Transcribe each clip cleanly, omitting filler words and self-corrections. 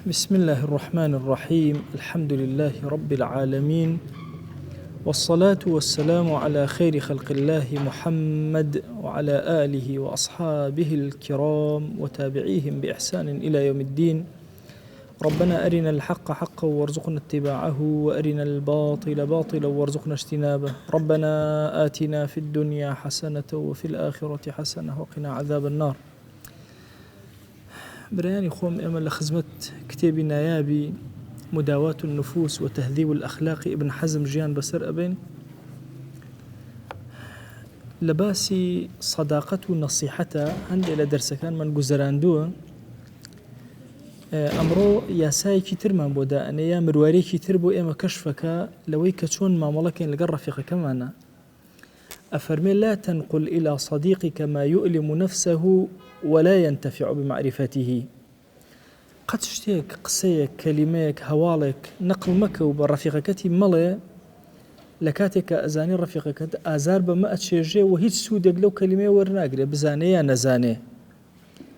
بسم الله الرحمن الرحيم. الحمد لله رب العالمين، والصلاة والسلام على خير خلق الله محمد وعلى آله وأصحابه الكرام وتابعيهم بإحسان إلى يوم الدين. ربنا أرنا الحق حقا وارزقنا اتباعه، وأرنا الباطل باطلا وارزقنا اجتنابه. ربنا آتنا في الدنيا حسنة وفي الآخرة حسنة وقنا عذاب النار. برياني خوم أمل لخزمة كتابي نيابي مداواة النفوس وتهذيب الأخلاق ابن حزم جيان بسر أبين لباسي صداقة ونصيحة عند إلى درس كان من جزراندوه أمرو ياساي كتير من بودا أنا يا مرواري كتير بو إما كشفك لوي كتشون ما ملكين لقى رفيق كمانا أفرمي لا تنقل إلى صديقك ما يؤلم نفسه ولا ينتفع بمعرفته. قد شتيك قصيك كلميك هوالك نقل مكو برفيقكتي ملي لكاتك أزاني رفيقك آزار بما أتشيجي وهيج سودك لو كلمة ورناقري بزاني يا نزاني،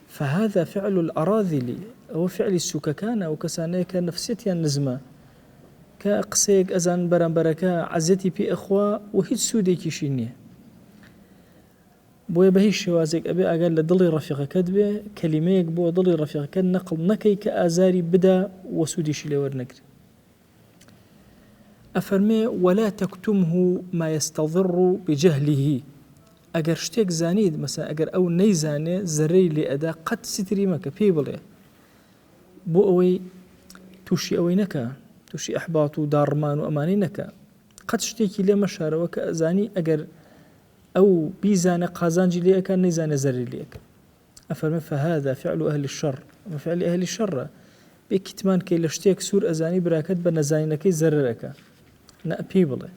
فهذا فعل الأراذل أو فعل السككان أو كسانيك نفسيتي النزمة كقصيك أزان بركة عزتي بي إخوة وهيج سودك يشيني بوي بهي الشوازك أبي أقل لدلي رفيقك كدبه كلميك بو دلي رفيقك نقل نكي كآزاري بدا وسودي شلي ورنقري. أفرمي ولا تكتمه ما يستضر بجهله. أجر شتيك زانيد مثلا أجر أو نيزاني زري لأدا قد ستري مكا بيبلي بو أوي توشي أوي نكا توشي أحباط ودارمان وأماني نكا قد شتيكي لي مشارة وكأزاني أجر أو بيزان قازانجي ليك نيزان زري ليك. أفرمي فهذا فعل أهل الشر وفعل أهل الشر بكتمان كي لشتيك سور أزاني براكت بنزاينكي زررك نأبي بلي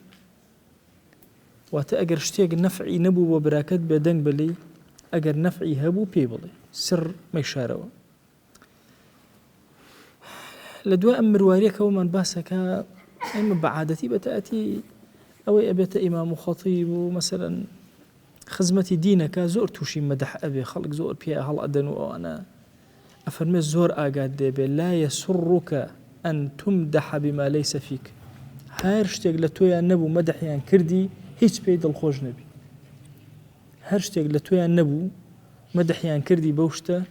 واتأجر شتيك نفعي نبو وبراكت بدنگ بلي أجر نفعي هبو بيبلي سر ميشاروا لدواء مرواريك ومن باسك إما بعادتي بتأتي أو أبيت إمام خطيب مثلا خزمتي دينك زور توشي مدح أبي خلق زور بيا هل أدنو أنا أفرمي زور آقاد ديبي لا يسرك أن تمدح بما ليس فيك. هرشتك لتويا النبو مدح يعني كردي هيش بيد الخوج نبي هرشتك لتويا النبو مدح يعني كردي بوشته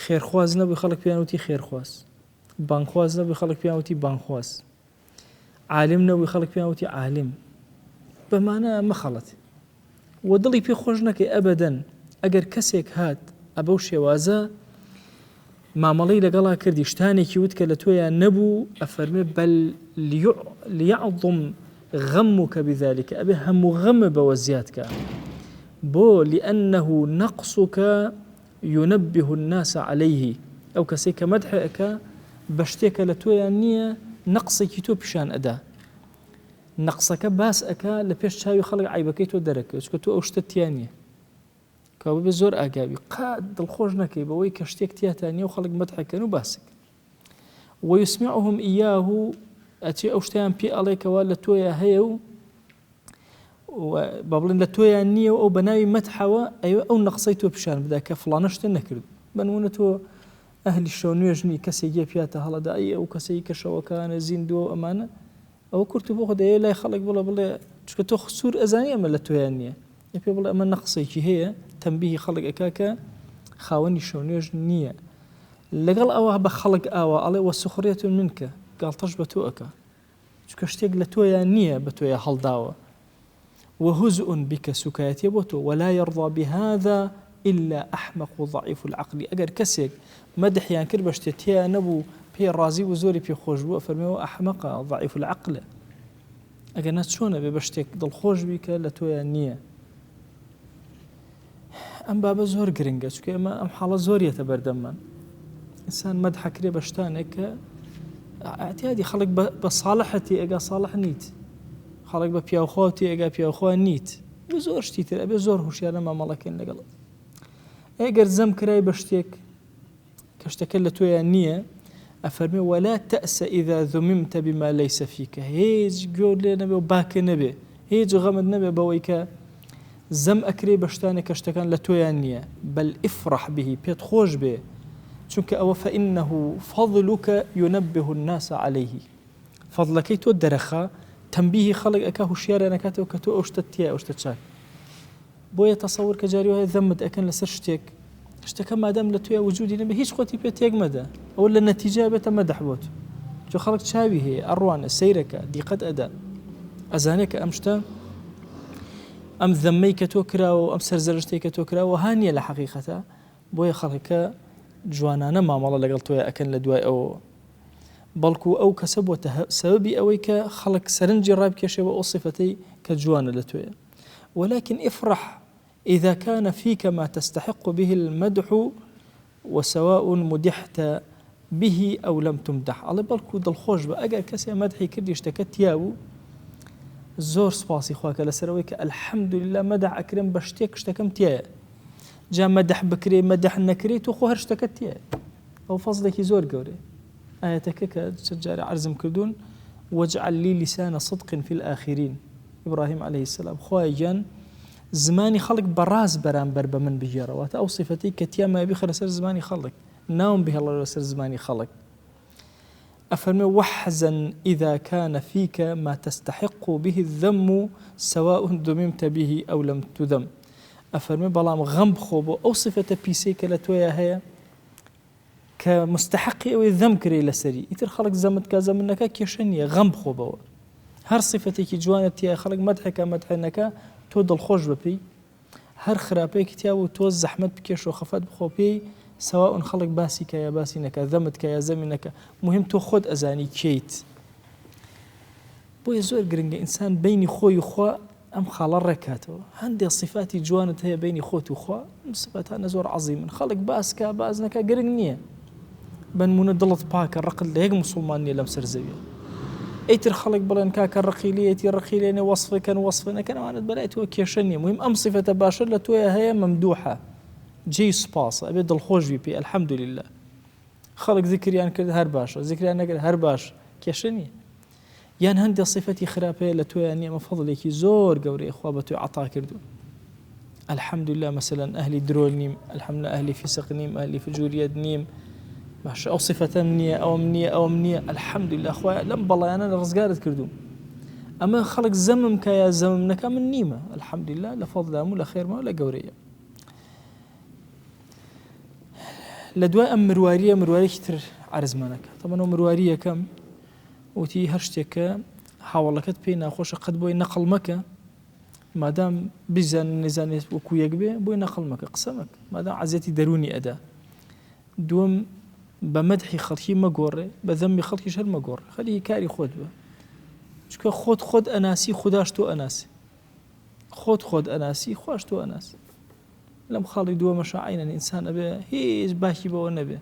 خير خواز نبي خلق بيانوتي خير خواز بانخواز نبي خلق بيانوتي بانخواز عالم نبي خلق بيانوتي عالم بمعنى ما خلط ودلي بي خوجنك أبدا أجر كسيك هات أبو شوازا ما ملي لقلا كردي شتاني كيوتك لتويا نبو أفرمي بل ليعظم غمك بذلك أبي هم غم بوزياتك بو لأنه نقصك ينبه الناس عليه أو كسيك مدحك بشتك لتويا نية نقصك يتوبشان أدا نقصك باس أكا لبيش تاوي خلق عيبكي تو درك وشكتو أوشت تيانية كابو بزور أقابي قاد الخوج نكي بوي كشتيك تياتانية وخلق مدحك كانوا باسك ويسمعهم إياه أتي أوشتيان بي عليك ولا تويا هيو وبابلين لتويا نية أو بناوي مدحوا أيوة أو نقصيتو بشان بداك فلانشت نكرد بنونتو أهل الشونية جني كسي جيبياتا هلا داي أو كسي كشوكان زيندو أمانة أو كرت بأخذ إيه لا يخلق بلا شكتو خسور أزانية من لتويانية يبي بلا أما نقصي هي تنبيه خلق أكاكا خاوني شونيج نية لقال أوه بخلق أوه عليه والسخرية منك قال تجبتو أكا شكشتيق لتويانية بتويا هل داوة وهزء بك سكايتي بوتو ولا يرضى بهذا إلا أحمق وضعيف العقل. أجر كسيك مدح يعني كربشتيا نبو بي الرازي وزوري بي خوش بو فرميو أحمق ضعيف العقل أجر ناس شونه ببشتك ضل خوش بيك لتويا نية أم بابا زور قرنجة شكي أم حالة زورية تبردمان إنسان مدح كري بشتانك اعتيادي خلق بصالحتي أجا صالح نيت خلق ببياو خوتي أجا بياو خوا نيت بزور شتيتر أبي زور هوشيانا ما ملكين لقلب أجر زم كراي بشتك كشتكل لتويا نية أفرمي ولا تأس إذا ذممت بما ليس فيك. هيج قول لي نبي وباك نبي هيج غمد نبي بويك زم أكري بشتاني كشتكان لتويا نية بل افرح به بيت خوش به چونکە ئەوە فإنه فضلك ينبه الناس عليه فضلەکەی تۆ دەرەخا تەنبیهی خەڵک ئەکا هوشیاریان ئەکاتەوە کە تۆ ئەو شتت تایە ئەو شتە چاک بۆیە تەسەوور کە جاری وایە ذەمت ئەکەن لەسەر شتێکە مادام لە توێ وجودی نەبێ هیچ خۆتی پێ تێک مەدە ئەوە لە نەتیجە بێتە مەدەح بۆت چۆ خەڵک چاوی هەیە ئەڕوانە سەیرەکە دیقەت ئەدا ئەزانێت کە ئەم شتە ئەم ذەمەی کە تۆ کراوە و ئەم سەرزەرشتەی کە تۆ کراوە هانیە لە حەقیقەتە بۆیە خەڵکە جوانانە مامەڵە لەگەڵ تۆیە ئەکەن لە دوای ئەوە بەڵکو ئەو کەسە بۆتە سەبەبی ئەوەی کە خەڵک سەرنجی ڕابکێشێەوە ئەو صفتەی کە جوانە لە توێیە ولكن افرح إذا كان فيك ما تستحق به المدح وسواء مدحت به أو لم تمدح الله بەڵکو دڵخۆش بە ئەگەر کەسێ مەدحی کردی شتەکە تیاو زۆر سپاسی خواکە لەسەرەوەی کە الحەمدولله مەدح ئەکرێن بە شتێکم تایە جا مەدح بکرێ مەدح نەکرێت تۆ خۆ هەر شتەکەت تایە ئەو فەزلێکی زۆر گەورەیە ئاەتەکە کە جارێ عەرزم کردوون واجعل لي لسان صدق في الآخرين إبراهيم عليه السلام خوای گیان زمانی خەڵک بەڕاز بەرامبەر بە من بژێڕەوە ئەو صفەتی کە تیامای بخە لەسەر زمانی خەڵک ناوم بهێڵە لەسەر زمانی خەڵک أفرمي واحزن إذا كان فيك ما تستحق به الذم سواء ذممت به أو لم تذم أفرمي بلام غم بخوبو أو صفة بيسيك لتويا هي كمستحق أو الذم كري لسري يتر خلق زمت كذا منك كيشنية غم بخوبو هر صفتك جوانت يا خلق مدحك مدحنك تود الخوش ببي هر خرابيك تياو توز زحمت بكيش وخفت بخوبي سواء خلق باسيك يا باسينك ذمتك يا زمنك مهم تو خود أزاني كيت بوي زور قرنجة إنسان بيني خوي وخوا أم خال ركاته عندي صفاتي جوانت هي بيني خوت وخوا صفاتها نزور عظيم خلق باسكا بازنك قرنجية بنمون دلت باك الرقل ليك مسلماني لمسر زوية ايتر خلق بلان كاك الرقيلية تي الرقيلية وصفنا كان وانا بلايت وكيشني مهم أم صفة باشر لتويا هي ممدوحة جي سباس أبي دل خوش بي الحمد لله خلق ذكريان كرد هر باش ذكريان نكرد هر باش كيشني يان هندي صفتي خرابه لتويا نعمة فضلك زور قوري إخوة بتوي عطا كردو الحمد لله مثلا أهلي درول نيم الحمد لله أهلي فسق نيم أهلي فجورية نيم باش أو صفة أو منية الحمد لله أخوة لم بالله أنا رزقارت كردو أما خلق زمم كيا زممنك من نيمة الحمد لله لفضل أمو لخير ما ولا قورية لدواء أم مروارية كتر عرزمانك طبعا مروارية كم وتي هرشتك حاولكت بينا خوش قد بوي نقل مكة ما دام بزن نزان وكويك بوي نقل مكة قسمك ما دام عزيتي دروني أدا دوم بمدحي خلقي مقوري بذنبي خلقي شهر مقوري خليه كاري خود به شكو خود أناسي خداشتو أناسي خود أناسي خواشتو أناسي لم خالي دوا مشاعين الإنسان أبي هيج باكي بو نبي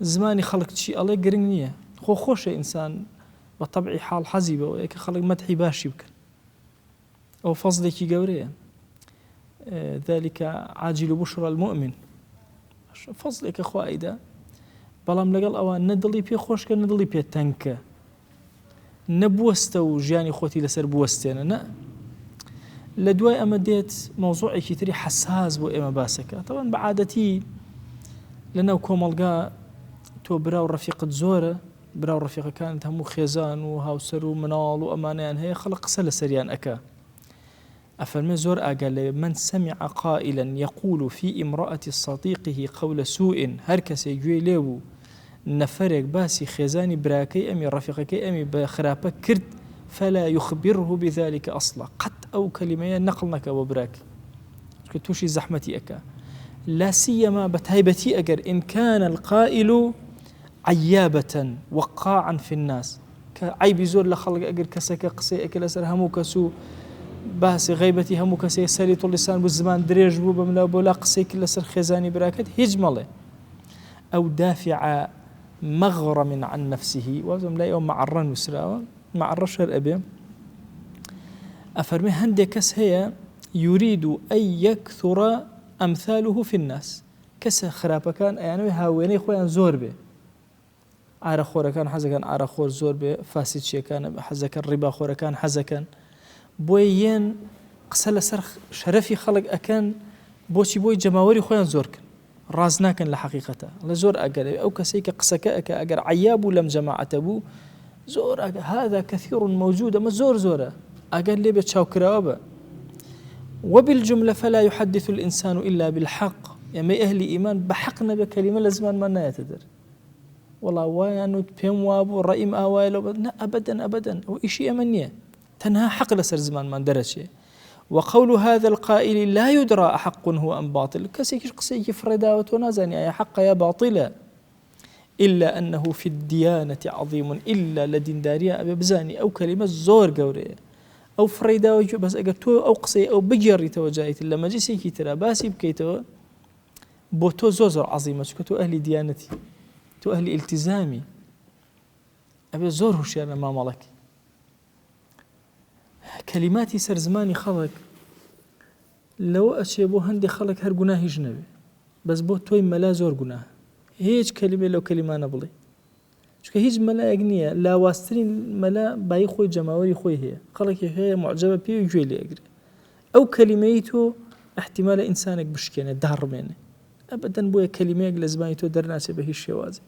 زماني خلق شيء الله قرنية خوش إنسان بطبعي حال حزيبة ويك خلق مدحي باشي بكن أو فضلك قورية ذلك عاجل بشرى المؤمن فضلك أخوائدا بلام لقل أوان ندلي بي خوش كان ندلي بي تنكا نبوستو جاني خوتي لسر بوستينا نا لدواء أمديت موضوعي كتري حساس بو إما باسكا طبعا بعادتي لأنه كومالقا تو براو رفيقة زورة براو رفيقة كانت همو خيزان وهاوسر ومنال وأمانيان هي خلق سلة سريان أكا أفرمي زور أقال من سمع قائلا يقول في امرأة صديقه قول سوء هركس يجوي ليو نفرق باسي خيزاني براكي أمي رفيقكي أمي بخرابك كرد فلا يخبره بذلك أصلا قد أو كلمة نقلنك وبراك كتوشي زحمتي أكا لا سيما بتهيبتي أجر إن كان القائل عيابة وقاعا في الناس كعيب زور لخلق أجر كسك قصي أكل سر همو كسو باسي غيبتي همو كسي سليط اللسان بالزمان دريج بو بملا بولا قصي كل سر خزاني براكت هجمله أو دافع مغرم عن نفسه وزم لا يوم معرن وسراوة معرن شر أبي أفرمي هندكس هي يريد أن يكثر أمثاله في الناس كس خرابة كان يعني هاويني خويا زور به عار خورا كان حزا كان عار خور زور به فاسد شيء كان حزا كان ربا خورا كان حزا كان بوين قسل سر شرفي خلق أكان بوشي بوي جماوري خويا زور كان رازناكن لحقيقته لزور أجر أو كسيك قسكاك أجر عياب لم جماعة أبو زور أجر هذا كثير موجود ما زور أجر لي بتشاوكرابه وبالجملة فلا يحدث الإنسان إلا بالحق يعني أهل إيمان بحقنا بكلمة لزمان ما يتدر والله وانو بهم وابو رئيم آوائل أبدا أو إشي أمنية تنها حق لسر زمان ما درسه وقول هذا القائل لا يدرى أحق هو أم باطل كسيك قسيك فرداوة ونازاني يا حق يا باطلة إلا أنه في الديانة عظيم إلا لدين داريا أبي بزاني أو كلمة زور قورية أو فريداوة بس أقرتو أو قصي أو بجري توجايت إلا ما جيسيكي ترى باسي بكيتو بوتو زوزر عظيمة كتو أهل ديانتي تو أهل التزامي أبي زور هشيانا ما ملك كلماتي سر زماني خلق لو أشيبو هندي خلق هر قناه جنبي بس بو توي ملا زور قناه هيج كلمة لو كلمة نبلي شكا هيج ملا يقنية لا واسترين ملا باي خوي جماوري خوي هي خلق هي معجبة بيه ويجوي لي أقري أو كلميتو احتمال إنسانك بشكينة دهر مني أبدا بويا كلمة لزمانيتو درناسي بهي الشوازي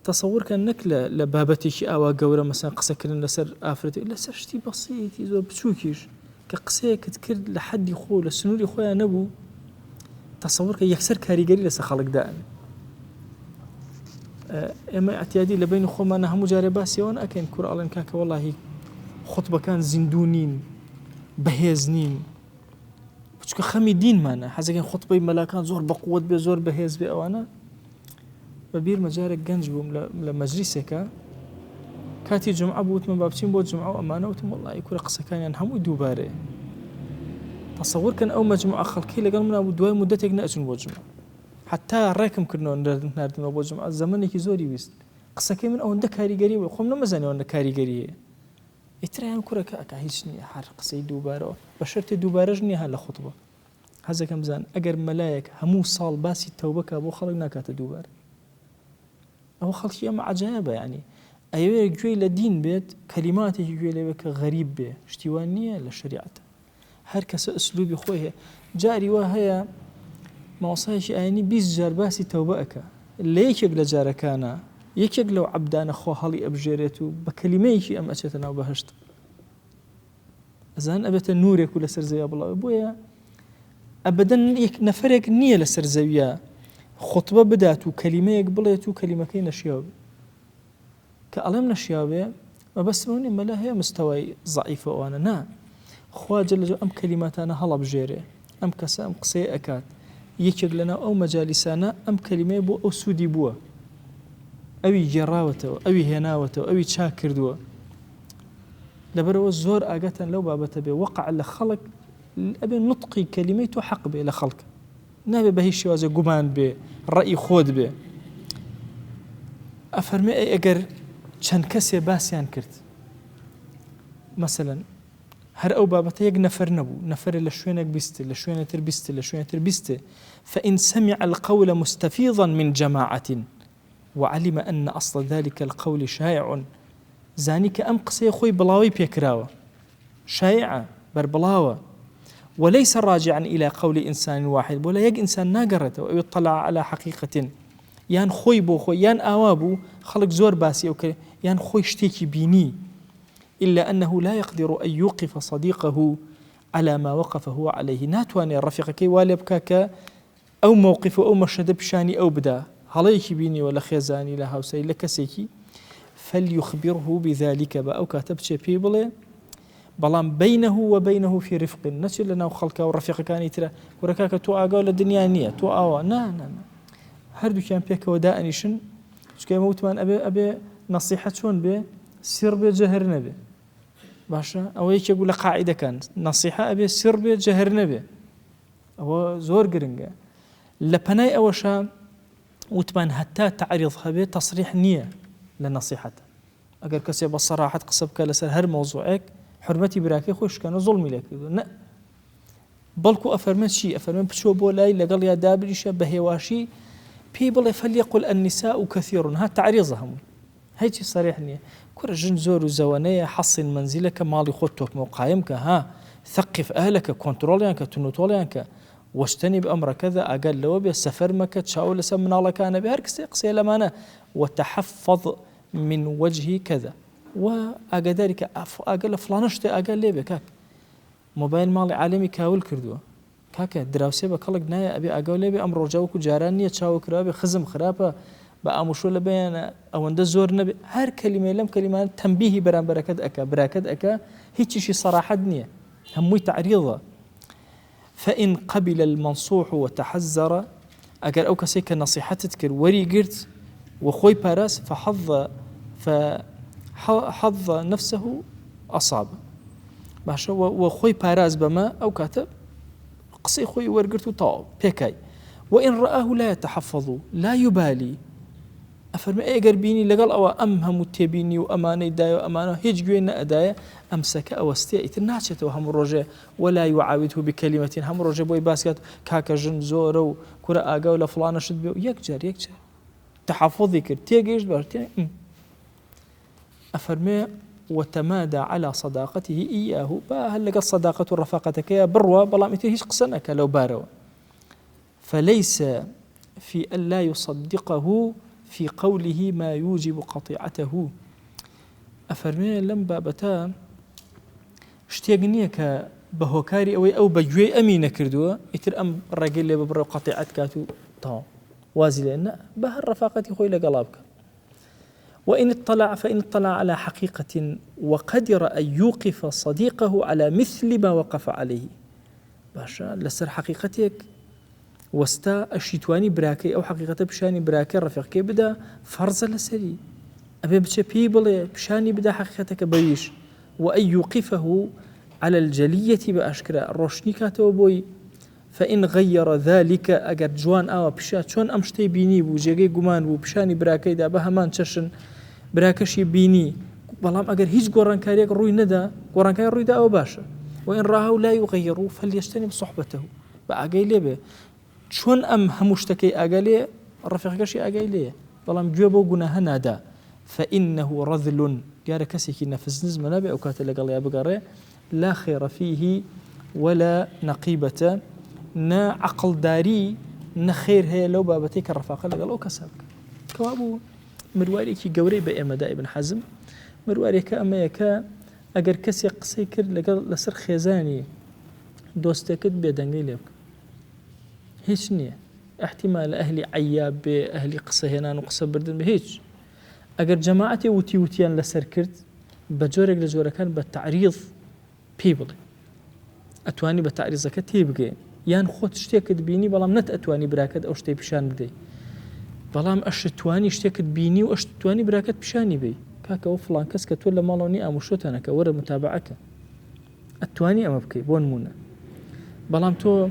تصور كان نكلة لبابتك أو جورة مثلا قسكرن لسر آفرتي لسر شتي بسيط يزور بتشوكيش كقسيك تذكر لحد يخو لسنوري خويا نبو تصور كان يكسر كاريجري لسه خلق دائم اما اعتيادي لبين خو ما نهم مجارباسي وانا اكن كور الان كاك والله خطبه كان زندونين بهيزنين بتشك خمي دين معنا حزه كان خطبه ملاكان زور بقوه بزور بهيز بي وانا ببير مجارك جنج بوم لمجلسك كاتي جمعه بوت من بابتين بوت جمعه امانه وتم والله يكون قصه كان ينهم دوباره تصور كان او مجموعه خلقي لقال من ابو دواي مدتك ناجن بوت جمعه حتى راكم كنا نردم ابو جمعه زمن كي زوري ويست قصه كي من او عند كاريغري وخمنا مزاني وانا كاريغري اتريان كرك هيجني حر قصه دوباره بشرت دوباره جني هلا خطبه هذا كم زان اجر ملاك همو صال باسي التوبه ابو خلقنا كات دوباره أو خلق شيء عجيبة يعني أيوة جوي لدين بيت كلماته جوي لبك غريب به اشتوانية للشريعة هر كس أسلوب خويه جاري وهي ما وصايش يعني بيز جرباسي توبأك ليش يقل جاركانا يكيق لو عبدان أخو هالي أبجيريتو بكلميش أم أشتنا وبهشت أزان أبت النور يكون لسرزيا بالله أبويا أبدا نفرق نية لسرزيا خطبة بداتو كلمة يقبليتو كلمة كي نشياب كألم نشيابه ما بس مني ما هي مستوى ضعيفة وأنا نا خواجة لجو أم كلمات أنا هلا بجيري أم كسا أم قصي أكاد يكر لنا أو مجالسانا أم كلمة بو أو سودي بوا أوي جراوته أوي هناوته أوي شاكر دوا لبرو الزور آقاتا لو بابته بي وقع لخلق أبي نطقي كلمته حق بي لخلق نابي بهي الشوازة قمان به الرأي خود به أفرمي أي أجر كان كسي باسيان كرت مثلا هر أو بابته يق نفر نبو نفر لشوينك بيست لشوينة تربيست لشوينة تربيست فإن سمع القول مستفيضا من جماعة وعلم أن أصل ذلك القول شائع زانيك أم قصي خوي بلاوي بيكراوة شائعة بربلاوة وليس راجعا إلى قول إنسان واحد ولا يج إنسان ناقرته أو يطلع على حقيقة يان خوي بو خوي يان آوابو خلق زور باسي أو كي يان خوي اشتيكي بيني إلا أنه لا يقدر أن يوقف صديقه على ما وقف هو عليه ناتواني الرفيق كي والبكاك أو موقف أو مشهد بشاني أو بدا هلايكي بيني ولا خيزاني لها وسي لكسيكي فليخبره بذلك أو كاتب شي بيبلي بلان بينه وبينه في رفق نسي لنا وخلقه والرفيق كان يترى وركاك تو آقا الدنيا نية تو آوا نا هردو كان بيك ودائنيشن شكا يموت من أبي نصيحة شون بي سر بي جهر نبي باشا أو يكي يقول قاعدة كان نصيحة أبي سر بي جهر نبي أو زور قرنجا لبناي أوشا وتبان حتى تعرضها بي تصريح نية لنصيحته أقر كسي بصراحة قصبك لسر هر موضوعك حرمتي براكي خوش كانوا ظلمي لك لا بلكو أفرمت شيء أفرمت بشو بولاي لقال يا دابريش بهواشي بيبل فليقل النساء كثير ها تعريضهم هيك صريح نية كل جنزور وزوانية حصن منزلك مالي خطوك موقايمك ها ثقف أهلك كنتروليانك تنوتوليانك واجتنب أمر كذا أقل لو بالسفر مكة شاول سمنا الله كان بهر قصي لمانه وتحفظ من وجه كذا وأقدرك أقل فلانشت أقل لي بكاك موبايل مالي عالمي كاول كردوه كاكا دراوسي بكلك نايا أبي أقول لي بأمر رجاوك جارانية شاو كرابي خزم خرابة بأمشو لبين أو عند الزور نبي هر كلمة لم كلمة تنبيه بران براكد أكا هيك شيء صراحة دنيا هموي تعريضه فإن قبل المنصوح وتحذر أجر أو كسيك النصيحة تذكر وري قرت وخوي باراس فحظ نفسه أصاب باشا وخوي باراس بما أو كاتب قصي خوي ورقرت طاو بيكاي وإن رآه لا يتحفظ لا يبالي أفرمي أي قربيني لقال أو أمهم التبيني وأمانة داية وأمانة هيج جوينا أداية أمسك أو استيئ تناشته وهم الرجاء ولا يعاوده بكلمة هم الرجاء بوي باسكت كاكا جن زورو كرا آقا ولا فلانة شد بيو يكجر تحفظي كر تيجيش بارتين أفرمي وتمادى على صداقته إياه هل لقى الصداقة ورفاقتك يا بروا بلا متى هيش قصنك لو باروا فليس في أن لا يصدقه في قوله ما يوجب قطيعته أفرمي لم بابتا اشتيقنيك بهوكاري أو بجوي أمينة كردوه يتر أم الرجل اللي ببرو قطيعتك تو وازي لأن بهر رفاقتي خوي لقلابك فإن اطلع على حقيقة وقدر أن يوقف صديقه على مثل ما وقف عليه باشا لسر حقيقتك وستا الشيتواني براكي أو حقيقة بشاني براكي رفيقك بدا فرز لسري أبي بتشي بيبل بشاني بدا حقيقتك بريش وأن يوقفه على الجلية بأشكرا روشنيكاته بوي فإن غير ذلك أجر جوان أو بشات شون أمشتي بيني وجيجي جمان وبشاني براكي دا بهمان تششن براكشي بيني بلام أجر هيج قران كاريك روي ندا قران كاريك روي دا أو باشا وإن راه لا يغيره فليجتنب صحبته بأجي ليه شون أم همشتكي أجلي الرفيقشي أجلي بلام جوابه جناه نادا فإنه رذل جار كسيك نفس نزم نبي أو كاتل قال يا بقرة لا خير فيه ولا نقيبة نا عقل داري نخير هي لو بابتك الرفاقة قال أو كسبك كوابو مرواري كي جوري بأمدا ابن حزم مرواري كأما يكا أجر كسي قصيكر لقال لسر خيزاني دوستكت بيدنجي لك هيش نية احتمال أهلي عياب بأهلي قصة هنا نقصة بردن بهيش أجر جماعتي وتيان لسر كرت بجورك لجورك كان بالتعريض بيبل أتواني بالتعريض زكاة تيبقى يان خود اشتيكت بيني بلام نت أتواني براكت أو اشتي بشان بدي بلام أشتواني اشتيكت بيني وأشتواني براكت بشاني بي كاكا وفلان كسكت ولا مالوني أمشوتنا كورا متابعك أتواني أما بكي بون مونا بلام تو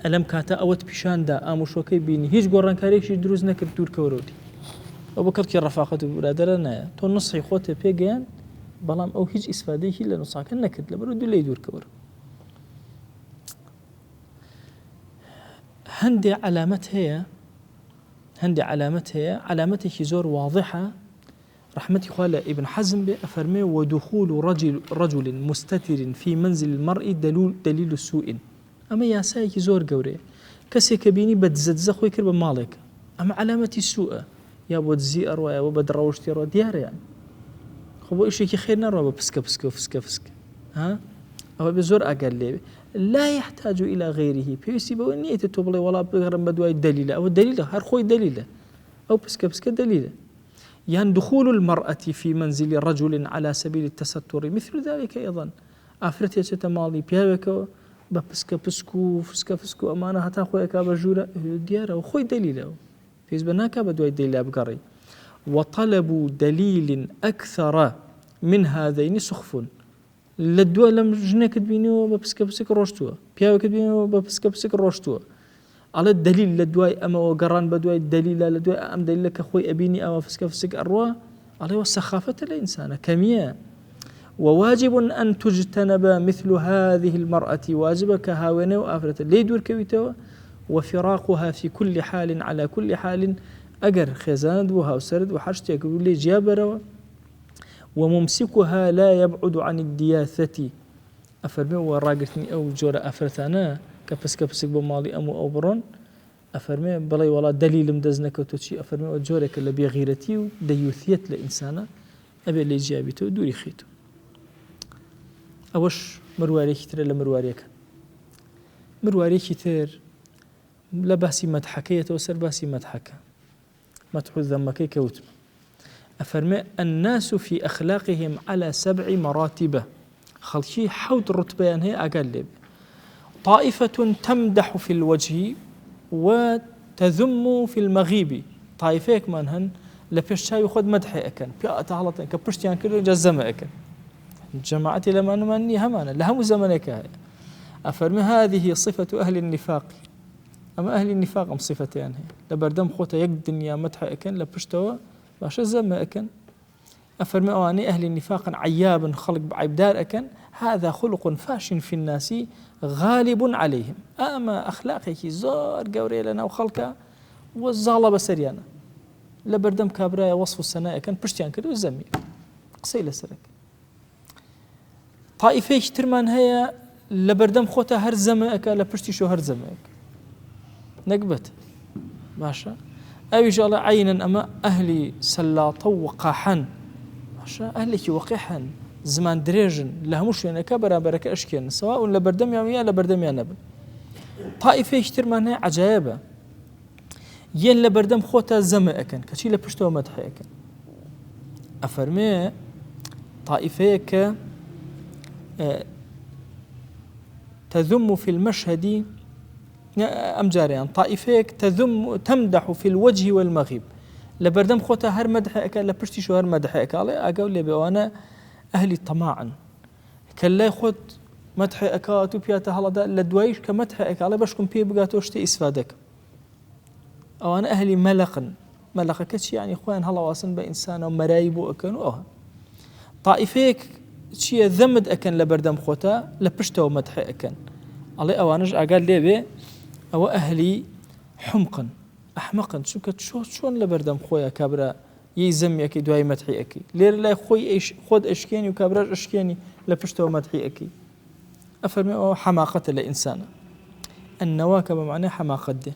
ألم كاتا أوت بشان دا أمشوكي بيني هيج قران كاريكش دروز نكر دور كورودي أو بكرت الرفاقة برادرنا تو نصحي خوته بيجان بلام أو هيج إسفادي هي لنصاك نكد لبرودو لي دور كور هندي علامتها علامته زور واضحة رحمتي خالة ابن حزم بأفرمي ودخول رجل مستتر في منزل المرء دليل السوء أما يا سايك زور قوري كسي كبيني بدزدز خوي كرب مالك أما علامتي السوء يا بود زير ويا بود روشتي رو ديار يعني خبو إيش كي خير نروى بفسك ها أو بزور أقل لي لا يحتاج إلى غيره بيسي بونية تطبلي ولا بغرم بدواي دليل أو الدليل هر خوي دليل أو بسك دليل يعني دخول المرأة في منزل رجل على سبيل التستر مثل ذلك أيضا أفرتي تتمالي بيابك بسكو فسكو أمانة هتا خوي كابجورة دياره وخوي دليله فيز بناك بدواي دليل أبقري وطلب دليل أكثر من هذين سخف لدوا لم جنك بينو ببسك روشتوا بياوك بينو ببسك روشتوا على الدليل لدواي أما وقران بدواي الدليل لدواي أم دليلك أخوي أبيني أو فسك أروى عليه والسخافة الإنسان كمية وواجب أن تجتنب مثل هذه المرأة واجبك هاوينة وآفرة لي دور كويتوا وفراقها في كل حال على كل حال أجر خزان بوها وسرد وحرشت يقول لي جابروا وممسكها لا يبعد عن الدياثة أفرمي وراقتني أو جورة أفرثانا كبسك بمالي أمو أو برون أفرمي بلاي والله دليل مدزنك وتشي أفرمي وجورك اللي بيغيرتي وديوثيت لإنسانة أبي اللي جابته دوري خيته أوش مرواري كتير إلا مرواري كتير لا باسي مدحكية وسر باسي مدحكة مدحو ذمكي كوتم أفرمي الناس في أخلاقهم على 7 مراتب خلشي حوت الرتبة هي أقل لي طائفة تمدح في الوجه وتذم في المغيب طائفة منهن لبشتاي يخد مدحي أكن بيا تعلط كبشتيان كله جزم أكن جماعتي لما نمني همانا لهم زمنك هاي أفرمي هذه صفة أهل النفاق أما أهل النفاق أم صفتين هي لبردم خوتا يك دنيا مدحي أكن لبشتوا باش زم أكن أفرمي أواني أهل النفاق عياب خلق بعبدار أكن هذا خلق فاش في الناس غالب عليهم أما أخلاقك زور قوري لنا وخلقها والزالة بسريانا لبردم كابرايا وصف السناء كان بشتيان كده وزمي قصيلة سرك طائفة ترمان هي لبردم خوتا هر زمك لبشتي شو هر زمك نقبت ماشا أو جال عينا أما أهلي سلاطة وقاحا ماشا أهلك وقحا زمان دريجن لهمش يعني كبر بركة أشكين سواء لبردم يا لبردم يا نبل طائفة ترمان هي عجائبة ين لبردم خوتا زمع أكن كشي لبشتو مدحي أكن أفرمي طائفة ك تذم في المشهد أمجاريان طائفة تمدح في الوجه والمغيب لبردم خوتا هر مدحي أكن لبشتي شو هر مدحي أكن أقول لي بوانا أهلي طماعا كلا خد مدحي أكاتو بياتا هلا لدوايش كمدحي أكن بشكم بيه بقاتوشتي إسفادك أو أنا أهلي ملقا كتشي يعني إخوان هلا واصن بإنسان ومرايبو أكن طائفيك شيء ذمد أكن لبردم خوتا لبشتو مدحي أكن الله أوانج أقال لي بي أو أهلي حمقا أحمقا شون لبردم خويا كابرا يزمي أكي دواي مدحي أكي لير لا خوي خود أشكيني وكابراج أشكيني لبشتو مدحي أكي أفرمي أو حماقة لإنسان النواكب معناه حماقة دي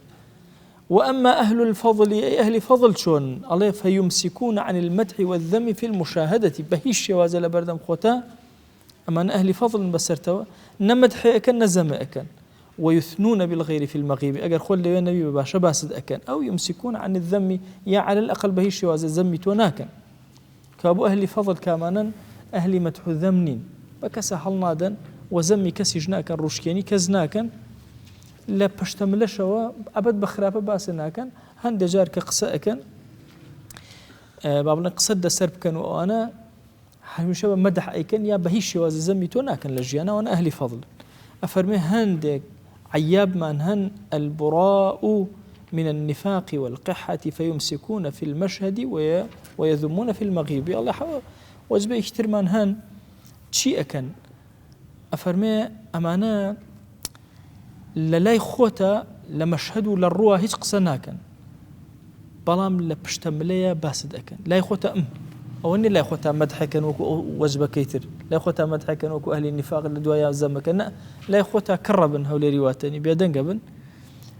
وأما أهل الفضل أي أهل فضل شون الله فيمسكون عن المدح والذم في المشاهدة بهيش وازل بردم خوتا أما أهل فضل بسرتوا نمدح أكن نزم أكن ويثنون بالغير في المغيب أجر خل لي النبي باشا باسد أكن أو يمسكون عن الذم يا على الأقل بهيش وازل ذم توناكن كابو أهل فضل كامانا أهل مدح ذمنين بكسا حلنادا وزمي كسي جناكن روشكيني كزناكن لا بشتملشوا أبد بخرابة باسناكن هند جار كقساءكن بابنا قصد سرب كانوا وأنا حمشوا مدح أيكن يا بهيش واز زميتوناكن لجيانا وأنا أهلي فضل أفرمي هندك عياب من هن البراء من النفاق والقحة فيمسكون في المشهد ويذمون في المغيب الله وجبه يشتر من هن شيء أكن أفرمي أمانة للاي خوتا لمشهدو للروح هيج قصناكن بلام لبشتمليا باسد أكن لا خوتا أو إني لا خوتا مدحكن وكو وجبة كيتر لا خوتا مدحكن وكو أهل النفاق لدوايا زمكن لا خوتا كربن هولي رواتني بيدن قبن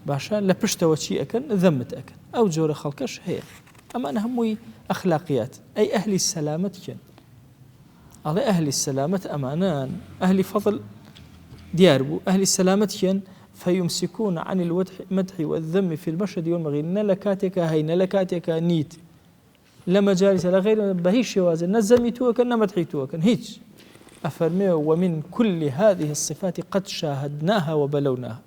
باشا لبشتا وشي أكن ذمت أكن أو جور خلقش هي أما أنا هموي أخلاقيات أي أهل السلامة كن على أهل السلامة أمانان أهل فضل دياربو أهل السلامة كن فيمسكون عن المدح والذم في المشهد والمغيب نلكاتك هاي نلكاتك نيت لما جالس لا غير بهيش وازن نزمي توكن مدحي توكن هيج أفرمي ومن كل هذه الصفات قد شاهدناها وبلوناها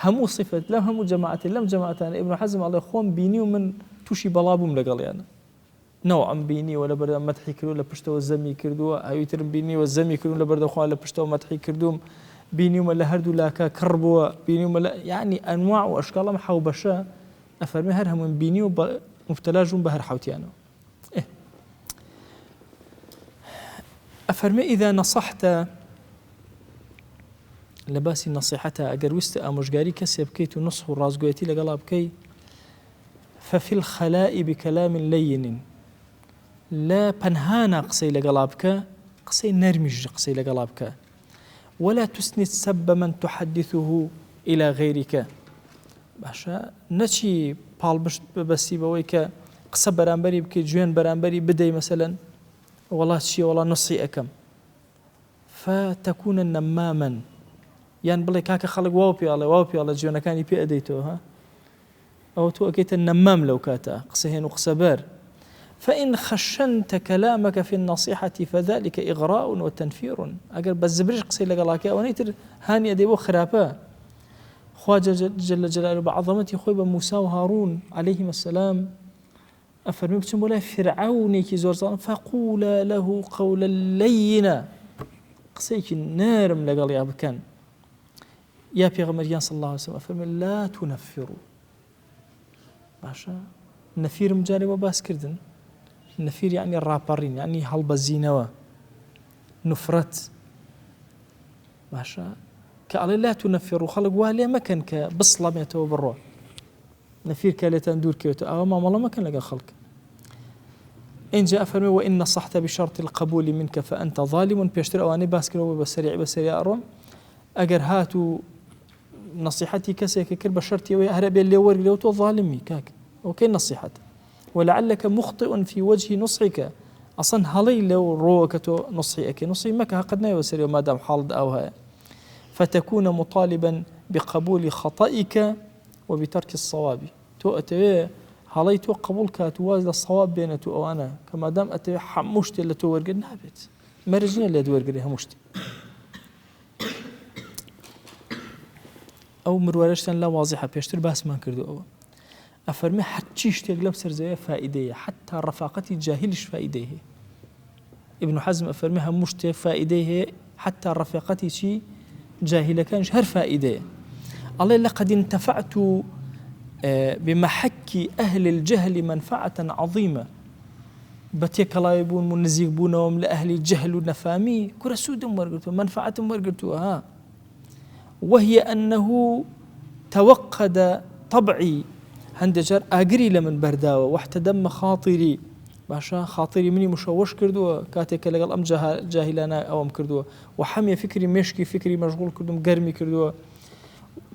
همو صفة لا همو جماعة لم جماعتان ابن حزم الله خوم بيني ومن توشي بلابهم لقالي أنا نوعا بيني ولا برد مدحي كردو ولا بشتو الزمي كردو هايتر بيني والزمي كردو ولا برد خوان ولا بشتو مدحي كردوم بيني ولا هردو لاكا كربوا بيني ولا يعني أنواع وأشكال محوبشة أفرمي هرهم من بيني ومفتلاجون بهر حوتيانو إيه أفرمي إذا نصحت لباسي نصيحتها أجر وست أمشجاري كسب كيت نصح الرازقويتي لقلاب كي ففي الخلاء بكلام لين لا بنهانا قصي لقلابك قصي نرمج قصي لقلابك ولا تسند سب من تحدثه إلى غيرك. باشا نشي بالبشت ببسي بويك قسە بەرامبەری بکەیت جوێن بەرامبەری بدەی مەسەلەن وڵات چییە وڵا نوسڵی ئەەکەم فتەکوونە نەمامەن یان بڵێ کاکە خەڵک واو پێڵێ جوێنەکانی پێ ئەدەیتەوە ها ئەوە تۆ ئەەکەیتە نەمام لەو کاتە قسە هێن و قسەبەر. فإن خشنت كلامك في النصيحة فذلك إغراء وتنفير. أجر بزبرج قصي لقلاك أو نيتر هاني أديبو خرابة. خواجة جل جلاله بعظمته خويب موسى وهارون عليهما السلام أفرمي بتم ولا فرعون كي زور ظالم فقولا له قولا لينا قصيك النار لقال يا بكان يا بيغمريان صلى الله عليه وسلم أفرمي لا تنفروا باشا نفير مجاري وباس كردن النفير يعني الرابرين يعني هالبزينوا نفرت باشا كألا لا تنفروا خلق والي ما كان كبصلة ميتوا بالروح نفير كالتان دور كيوتو أو ما والله ما كان لقى خلق. إن جاء فرمي وإن نصحت بشرط القبول منك فأنت ظالم بيشتر أواني باسكرو بسريع أروم أجر هاتوا نصيحتي كسيك كرب شرطي وهرب اللي ورق تو ظالمي كاك أوكي نصيحة ولعلك مخطئ في وجه نصحك أصلا هلي لو روكتو نصحي نصحي مك قد نيوسري ما دام حالد أو هاي فتكون مطالبا بقبول خطئك وبترك الصواب تو أتوي هلي تو قبول كاتواز للصواب بينتو أو أنا كما دام أتوي حمشتي اللي تو ورق نابت مرجني اللي دور قريها مشتي أو مروارشتن لا واضحة بيشتر بس ما كردو أو أفرمي حتى يشتغل سرزايا فائدة حتى رفاقتي جاهلش فائدة ابن حزم أفرميها مشتى فائدة حتى رفاقتي شي جاهلة كانش هر فائدة. الله لقد انتفعت بمحك أهل الجهل منفعة عظيمة بتيك الله يبون منزيق بونهم لأهل الجهل ونفامي كرسود مرقرتو منفعة مرقرتو ها وهي أنه توقد طبعي هندجر أجري لمن برداوة واحتدم خاطري باشا خاطري مني مشوش كردوه كاتك لقال أم جاهلانا أو أم كردوه وحمي فكري مشكي فكري مشغول كردوم قرمي كردوه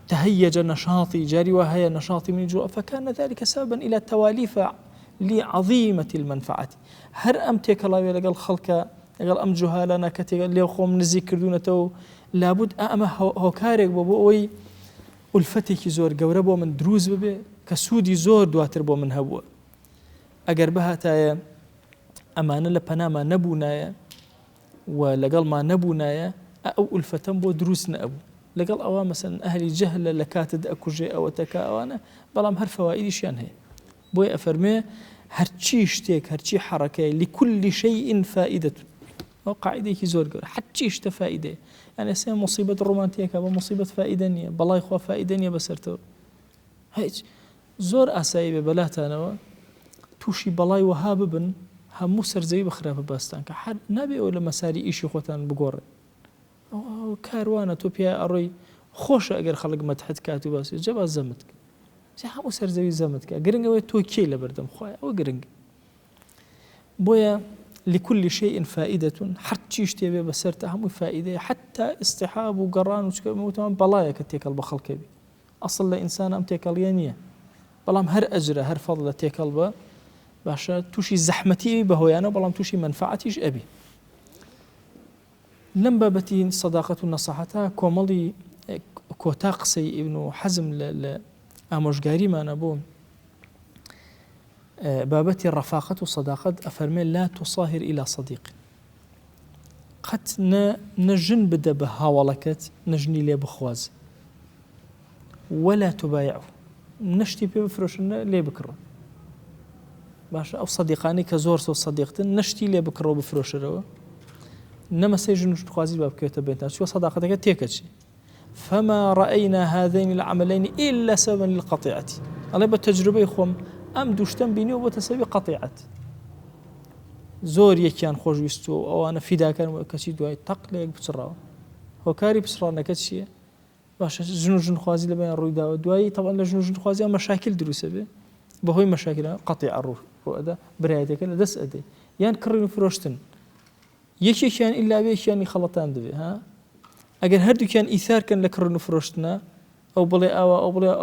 تهيج نشاطي جاري وهي نشاطي من جوا فكان ذلك سببا إلى تواليف لعظيمة المنفعة هر أم تيك الله لقال خلق لقال أم جهالنا كاتك اللي خوم نزي كردونا تو لابد أما هوكارك ببوي والفتك زور قوربو من دروز ببي كسودي زور دواتر بو من هبوه أجر بها تايا أمانة لبناما نبونايا ولقال ما نبونايا أو الفتن بو دروسنا أبو لقال أوا مثلا أهل الجهل لكاتد أكو جي أو تكا أوانا بلام هر فوائد شان هي بوي أفرمي هرشي اشتيك هرشي حركة لكل شيء فائدة وقاعدة زور قول حتى اشت فائدة يعني سين مصيبة الرومانتية كابا مصيبة فائدانية بلا إخوة فائدانية بسرتو هيك زور أسايب بلاتانا توشي بلاي وهاب بن همو سرزي بخراب باستان كحد نبي ولا مساري إيشي خوتان بقورة أو كاروانة توبيا أروي خوش أجر خلق متحد كاتو بس جب زمتك زي همو سرزي زمتك قرنج ويا توكي لبردم خويا أو قرنج بويا لكل شيء فائدة حتى يشتبه بسرته همو فائدة حتى اصطحاب وقران وتمام بلايا كتيك البخل كبي أصل لإنسان أم تيكاليانية بلام هر أجر هر فضل تيكالبا باشا توشي زحمتي بهويانا بلام توشي منفعتيش أبي لم بابتي صداقة النصحة كومالي كوتاقسي ابن حزم لأموشقاري ما نبوم بابتي الرفاقة والصداقة أفرمي لا تصاهر إلى صديق قد نجن بدا بهاولكت نجني لي بخواز ولا تبايعه نشتي بفروشنا لي بكره باشا أو صديقاني كزور سو صديقتن نشتي لي بكره بفروشروا إنما سيجن خوازي باب كيوتا بينتا شو صداقتك تيكتشي فما رأينا هذين العملين إلا سببا للقطيعة الله بالتجربة يخوم أم دوشتن بيني وبتسبي قطيعة زور يكيان خوش يستو أو أنا فيدا كان كشي دواي تقلق بسرعة هو كاري بسرعة نكتشي باش جنوجن خوازي لبين الرويدا ودواي طبعا لجنوجن خوازي مشاكل دروسه به بهوي مشاكل قطيع الروح هذا برياتك دس أدي يعني كرر فروشتن يكي كان إلا بيش يعني خلطان دبي ها ئەگەر هەردووکیان ئیثار کەن لە کڕن و فرۆشتنە ئەو بڵێ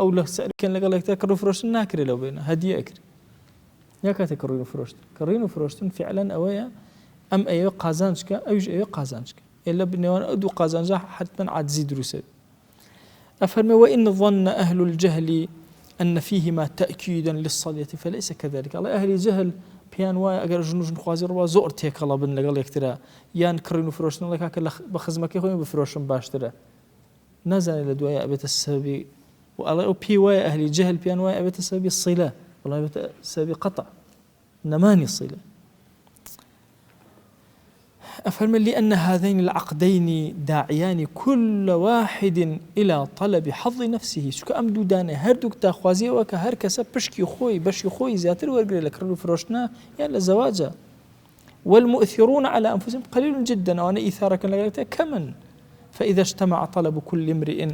ئەو لە سەرکەن لەگەڵ یەکتر کڕ و فرۆشتن ناکرێت لەو بێنە هەدیە ئەکرێت یا کاتێک کڕین و فرۆشت کڕین و فرۆشتن فعلەن ئەوەیە ئەم ئەوێ قازانچکە ئەویش ئەوێ قازانچکە لە بنێوان ئەو دوو قازانجا حتما عاجزی دروسێ أفرمي وإن ظن أهل الجهل أن فيهما تأكيدا للصلية فليس كذلك الله أهل الجهل بيان واي أجر جنوج خوازي روا زور تيكلا بن لقال يكترا يان كرين وفروشن الله كاك بخزمك يخوي بفروشن باشترا نزل لدوايا أبيت السبب والله بي واي أهل الجهل بيان واي أبيت السبب الصلة والله أبيت السبب قطع نماني الصلة أفهم لأن هذين العقدين داعيان كل واحد إلى طلب حظ نفسه شو كأمدو دانه هردوك تاخوازي وك هر كسب بشكي خوي بشي خوي زياتر ورقري لكرلو فروشنا يعني لزواجه والمؤثرون على أنفسهم قليل جدا وأنا إثارك لغايته كمن فإذا اجتمع طلب كل امرئ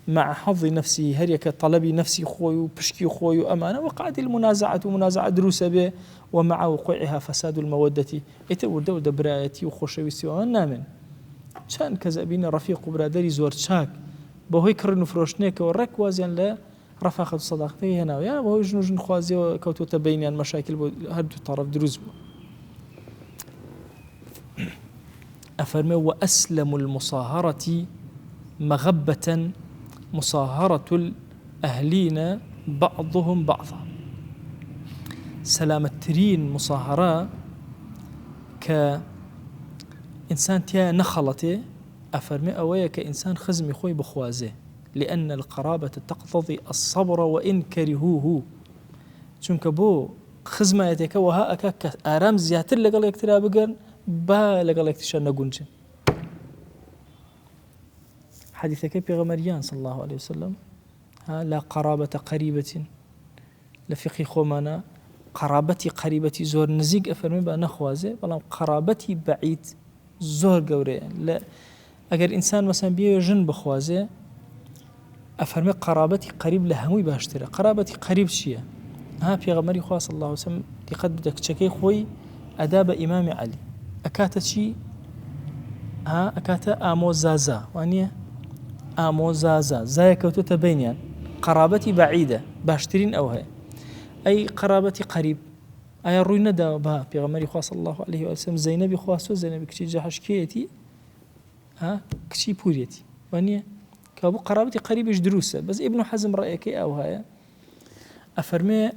مع حظ نفسه هريك طلبي نفسي خوي وبشكي خوي وأمانة وقعت المنازعة منازعة دروسة به ومع وقوعها فساد المودة يتور دو دبرايتي وخوشويستي وأنامن كان كذا بين رفيق وبرادري زور شاك بهوي كرن فروشنيك ورك وازيان لا رفاقة صداقتي هنا ويا بهوي جنوج خوازي وكوتو تبينيان مشاكل هردو طرف دروز أفرمي وأسلم المصاهرة مغبة مصاهرة الأهلين بعضهم بعضا سلامة ترين مصاهرة كإنسان تيا نخلته أفرمي أويا كإنسان خزمي خوي بخوازه لأن القرابة تقتضي الصبر وإن كرهوه چونك بو خزمة يتك وها أكا آرام زياتر لقل يكترا بقرن با لقل يكتشان نقونجن حديثك بيغمريان صلى الله عليه وسلم لا قرابة قريبة لفقه خومانا قرابتي قريبتي زور نزيق أفرمي بأ نخوازي بلام قرابتي بعيد زور قوري لا أجر إنسان مثلا بيه جن بخوازي أفرمي قرابتي قريب لهموي باشتري قرابتي قريب شيء بيغمري خواه صلى الله عليه وسلم لقد بدك تشكي خوي أداب إمام علي أكاتا شي أكاتا آموزازا وانيا آموزازا زايا كوتو تبينيان قرابتي بعيدة باشترين أو هاي أي قرابتي قريب أي روينا دا بها بيغمري خواه صلى الله عليه وسلم زينبي خواسو زينبي كشي جاحش كيتي كشي بوريتي وانيا كابو قرابتي قريبش دروسة بس ابن حزم رأيك أو هاي أفرمي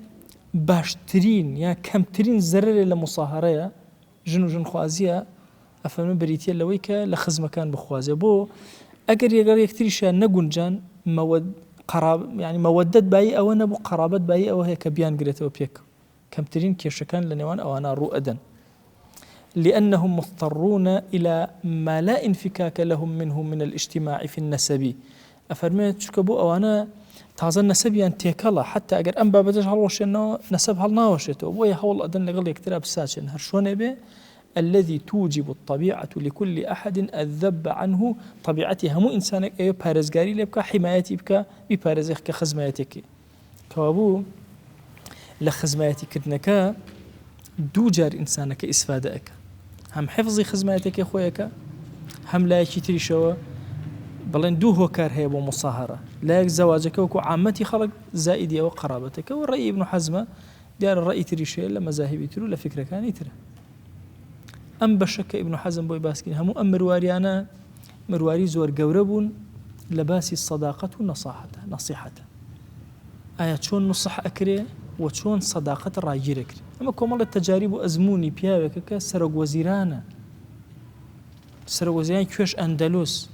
باشترين يا كمترين زرر لمصاهرة جنو جن خوازية أفرمي بريتيا لويكا لخزم كان بخوازي بو أجر يقدر يكتريشا نقول جان قراب يعني مودة باي أو نبو قرابة باي أو هي كبيان قريته وبيك كمترين كيشكان لنوان أو أنا رؤدا لأنهم مضطرون إلى ما لا انفكاك لهم منه من الاجتماع في النسب أفرمي تشكبو أو أنا تازن نسبي أن تيكلا حتى أجر أنبا بدش هالوش إنه نسب هالناوشته ويا حول أدن لقل يكتراب ساشن هرشون به الذي توجب الطبيعة لكل أحد الذب عنه طبيعتها مو إنسانك أيو بارزقاري لبكا حمايتي بكا ببارزيخ كخزمايتك كوابو لخزمايتي كدنكا دوجار إنسانك إسفادك هم حفظي خزمايتك خويك هم لا يشتري شوا بلين دو هو كار هي ومصاهرة لا زواجك وكو عامتي خلق زائدية وقرابتك والرأي ابن حزم ديار الرأي تري شيء لما ذاهبي ترو لفكرة كان يترى أم بشك ابن حزم بوي باسكين همو أم مرواريانا مرواري زور قوربون لباسي الصداقة نصيحة آيات شون نصح أكري وشون صداقة راجير أكري أما كومال التجارب أزموني بياوك سرق وزيرانا كوش أندلس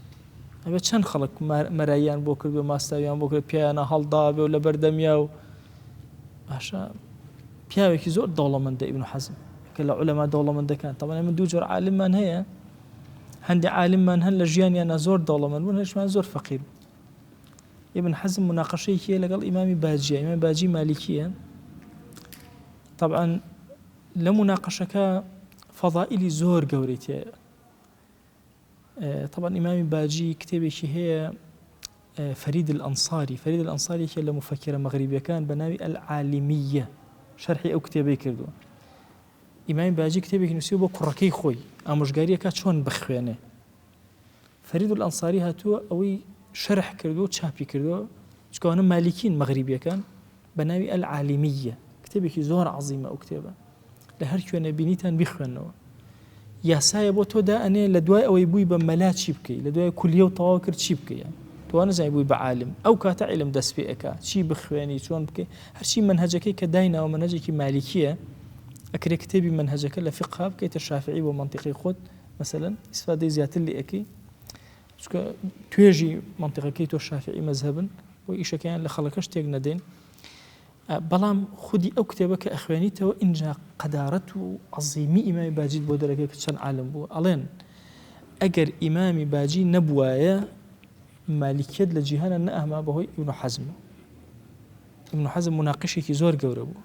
أبي چند خلق مرايان بوكر بماستويان بوكر بيانا هالضابي ولا بردمياو باشا بياوك زور دولة من ده ابن حزم كلا علماء دولة من ده كان طبعا من دوجر عالم من هي عندي عالم من هلا جياني أنا زور دولة من ونهش ما زور فقير ابن حزم مناقشة هي لقال إمام باجي مالكية طبعا لمناقشة فضائل زور قوريتي طبعا إمام باجي كتابه هي فريد الأنصاري هي مفكرة مغربية كان بناوي العالمية شرحي أو كتابه كردو إمام باجي كتابه نسيبه كركي خوي أمشجارية كاتشون بخوانه فريد الأنصاري هاتووە ئەوەی شەرح کردو چاپی کردو چکەوانە مالیکین مەغریبیەکان بە ناوی العالمیە کتێبێکی زۆر عەزیمە ئەو کتێبە لە هەر کوێنە بینیتان بیخوێنەوە یاسایە بۆ تۆ دائەنێ لە دوای ئەوەی بووی بە مەلا چی بکەی لە دوای کولیە و تەواو کرد چی بکەیە تۆ نەزانی بووی بە عالم ئەو کاتە عیلم دەست پێ ئەکا چی بخوێنی چۆن بکەی هەرچی منهەجەکەی کە دایناوە منهەجێکی مالیکیە ئەکرێ کتێبی منهەجەکە لە فقه بکەیتە شافعی بۆ منطقی خۆت مثلا ئیسفادەی زیاتر لێ ئەەکەی چکە توێژی منطقەکەی تۆ شافعی مەذهبن و ئیشەکەیان لە خەڵەکە شتێک نەدەین بەڵام خودی ئەو کتێبە کە ئەخوێنیتەوە ئینجا قەدارەت و عەزیمی ئیمامی باجیت بۆ دەرەکەی کە چەند عالم بووە ئەڵێن ئەگەر ئیمامی باجی نەبوایە مالیکیەت لە جیهانە نەئەما بەهۆی ئیبن حەزم ابن حزم مناقشێکی زۆر گەورە بوو